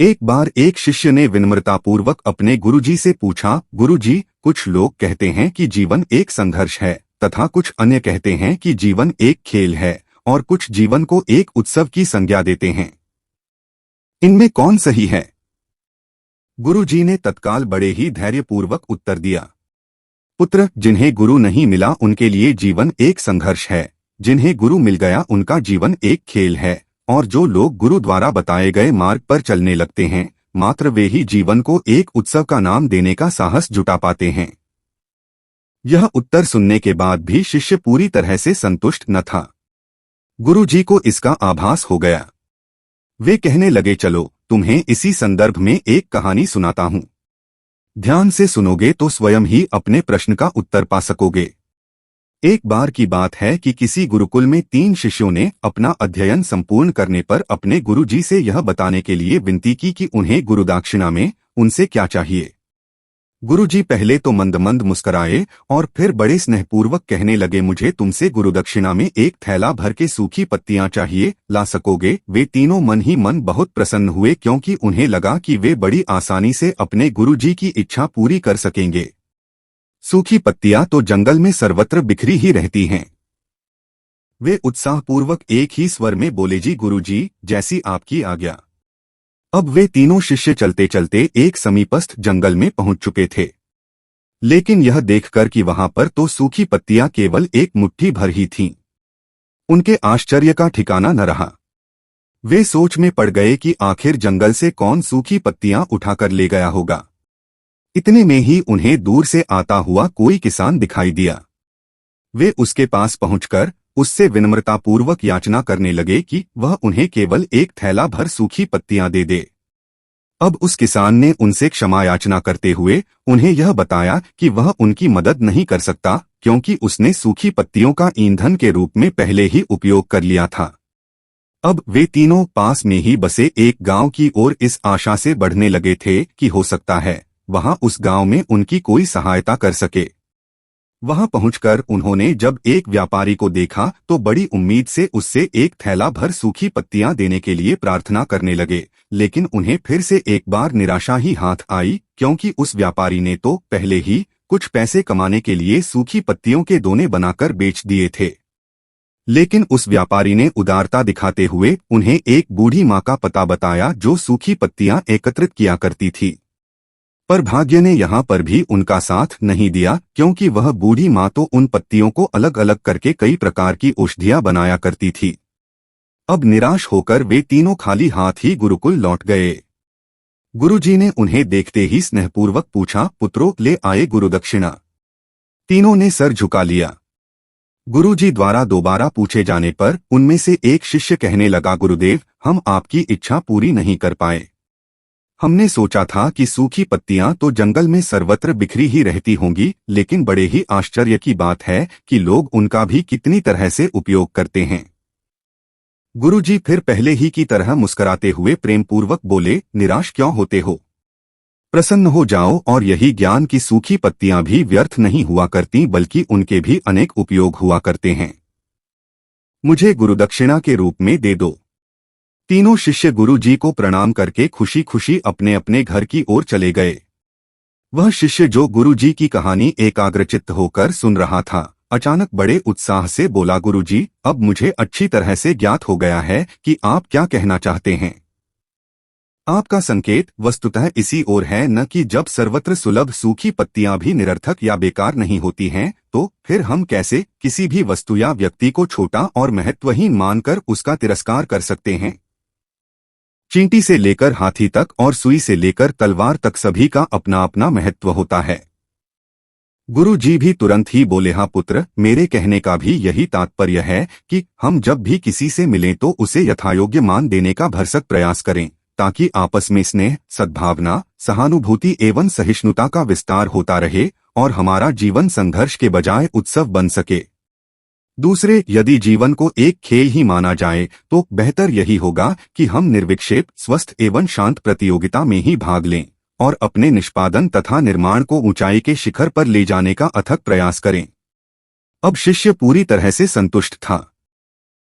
एक बार एक शिष्य ने विनम्रतापूर्वक अपने गुरुजी से पूछा, गुरुजी, कुछ लोग कहते हैं कि जीवन एक संघर्ष है तथा कुछ अन्य कहते हैं कि जीवन एक खेल है और कुछ जीवन को एक उत्सव की संज्ञा देते हैं। इनमें कौन सही है? गुरुजी ने तत्काल बड़े ही धैर्यपूर्वक उत्तर दिया, पुत्र, जिन्हें गुरु नहीं मिला उनके लिए जीवन एक संघर्ष है, जिन्हें गुरु मिल गया उनका जीवन एक खेल है, और जो लोग गुरु द्वारा बताए गए मार्ग पर चलने लगते हैं, मात्र वे ही जीवन को एक उत्सव का नाम देने का साहस जुटा पाते हैं। यह उत्तर सुनने के बाद भी शिष्य पूरी तरह से संतुष्ट न था। गुरुजी को इसका आभास हो गया। वे कहने लगे, चलो तुम्हें इसी संदर्भ में एक कहानी सुनाता हूँ। ध्यान से सुनोगे तो स्वयं ही अपने प्रश्न का उत्तर पा सकोगे। एक बार की बात है कि किसी गुरुकुल में 3 शिष्यों ने अपना अध्ययन संपूर्ण करने पर अपने गुरुजी से यह बताने के लिए विनती की कि उन्हें गुरुदक्षिणा में उनसे क्या चाहिए। गुरुजी पहले तो मंद मंद मुस्कराए और फिर बड़े स्नेहपूर्वक कहने लगे, मुझे तुमसे गुरुदक्षिणा में एक थैला भर के सूखी पत्तियां चाहिए, ला सकोगे? वे तीनों मन ही मन बहुत प्रसन्न हुए, क्योंकि उन्हें लगा कि वे बड़ी आसानी से अपने गुरुजी की इच्छा पूरी कर सकेंगे। सूखी पत्तियां तो जंगल में सर्वत्र बिखरी ही रहती हैं। वे उत्साहपूर्वक एक ही स्वर में बोले, जी गुरुजी, जैसी आपकी आज्ञा। अब वे तीनों शिष्य चलते चलते एक समीपस्थ जंगल में पहुंच चुके थे, लेकिन यह देखकर कि वहां पर तो सूखी पत्तियां केवल एक मुट्ठी भर ही थीं, उनके आश्चर्य का ठिकाना न रहा। वे सोच में पड़ गए कि आखिर जंगल से कौन सूखी पत्तियां उठाकर ले गया होगा। इतने में ही उन्हें दूर से आता हुआ कोई किसान दिखाई दिया। वे उसके पास पहुंचकर उससे विनम्रतापूर्वक याचना करने लगे कि वह उन्हें केवल एक थैला भर सूखी पत्तियां दे दे। अब उस किसान ने उनसे क्षमा याचना करते हुए उन्हें यह बताया कि वह उनकी मदद नहीं कर सकता, क्योंकि उसने सूखी पत्तियों का ईंधन के रूप में पहले ही उपयोग कर लिया था। अब वे तीनों पास में ही बसे एक गांव की ओर इस आशा से बढ़ने लगे थे कि हो सकता है वहां उस गांव में उनकी कोई सहायता कर सके। वहां पहुंचकर उन्होंने जब एक व्यापारी को देखा तो बड़ी उम्मीद से उससे एक थैला भर सूखी पत्तियां देने के लिए प्रार्थना करने लगे, लेकिन उन्हें फिर से एक बार निराशा ही हाथ आई, क्योंकि उस व्यापारी ने तो पहले ही कुछ पैसे कमाने के लिए सूखी पत्तियों के दोने बनाकर बेच दिए थे। लेकिन उस व्यापारी ने उदारता दिखाते हुए उन्हें एक बूढ़ी माँ का पता बताया जो सूखी पत्तियां एकत्रित किया करती थी। पर भाग्य ने यहाँ पर भी उनका साथ नहीं दिया, क्योंकि वह बूढ़ी माँ तो उन पत्तियों को अलग अलग करके कई प्रकार की औषधियां बनाया करती थी। अब निराश होकर वे तीनों खाली हाथ ही गुरुकुल लौट गए। गुरुजी ने उन्हें देखते ही स्नेहपूर्वक पूछा, पुत्रों, ले आए गुरुदक्षिणा? तीनों ने सर झुका लिया। गुरुजी द्वारा दोबारा पूछे जाने पर उनमें से एक शिष्य कहने लगा, गुरुदेव, हम आपकी इच्छा पूरी नहीं कर पाए। हमने सोचा था कि सूखी पत्तियां तो जंगल में सर्वत्र बिखरी ही रहती होंगी, लेकिन बड़े ही आश्चर्य की बात है कि लोग उनका भी कितनी तरह से उपयोग करते हैं। गुरुजी फिर पहले ही की तरह मुस्कुराते हुए प्रेमपूर्वक बोले, निराश क्यों होते हो? प्रसन्न हो जाओ, और यही ज्ञान की सूखी पत्तियां भी व्यर्थ नहीं हुआ करती, बल्कि उनके भी अनेक उपयोग हुआ करते हैं। मुझे गुरुदक्षिणा के रूप में दे दो। तीनों शिष्य गुरुजी को प्रणाम करके खुशी खुशी अपने अपने घर की ओर चले गए। वह शिष्य जो गुरुजी की कहानी एकाग्रचित्त होकर सुन रहा था, अचानक बड़े उत्साह से बोला, गुरुजी, अब मुझे अच्छी तरह से ज्ञात हो गया है कि आप क्या कहना चाहते हैं। आपका संकेत वस्तुतः इसी ओर है, न कि जब सर्वत्र सुलभ सूखी पत्तियां भी निरर्थक या बेकार नहीं होती हैं, तो फिर हम कैसे किसी भी वस्तु या व्यक्ति को छोटा और महत्वहीन मानकर उसका तिरस्कार कर सकते हैं। चींटी से लेकर हाथी तक और सुई से लेकर तलवार तक सभी का अपना अपना महत्व होता है। गुरु जी भी तुरंत ही बोले, हाँ पुत्र, मेरे कहने का भी यही तात्पर्य है कि हम जब भी किसी से मिलें तो उसे यथायोग्य मान देने का भरसक प्रयास करें, ताकि आपस में स्नेह, सद्भावना, सहानुभूति एवं सहिष्णुता का विस्तार होता रहे और हमारा जीवन संघर्ष के बजाय उत्सव बन सके। दूसरे, यदि जीवन को एक खेल ही माना जाए तो बेहतर यही होगा कि हम निर्विक्षेप, स्वस्थ एवं शांत प्रतियोगिता में ही भाग लें और अपने निष्पादन तथा निर्माण को ऊंचाई के शिखर पर ले जाने का अथक प्रयास करें। अब शिष्य पूरी तरह से संतुष्ट था।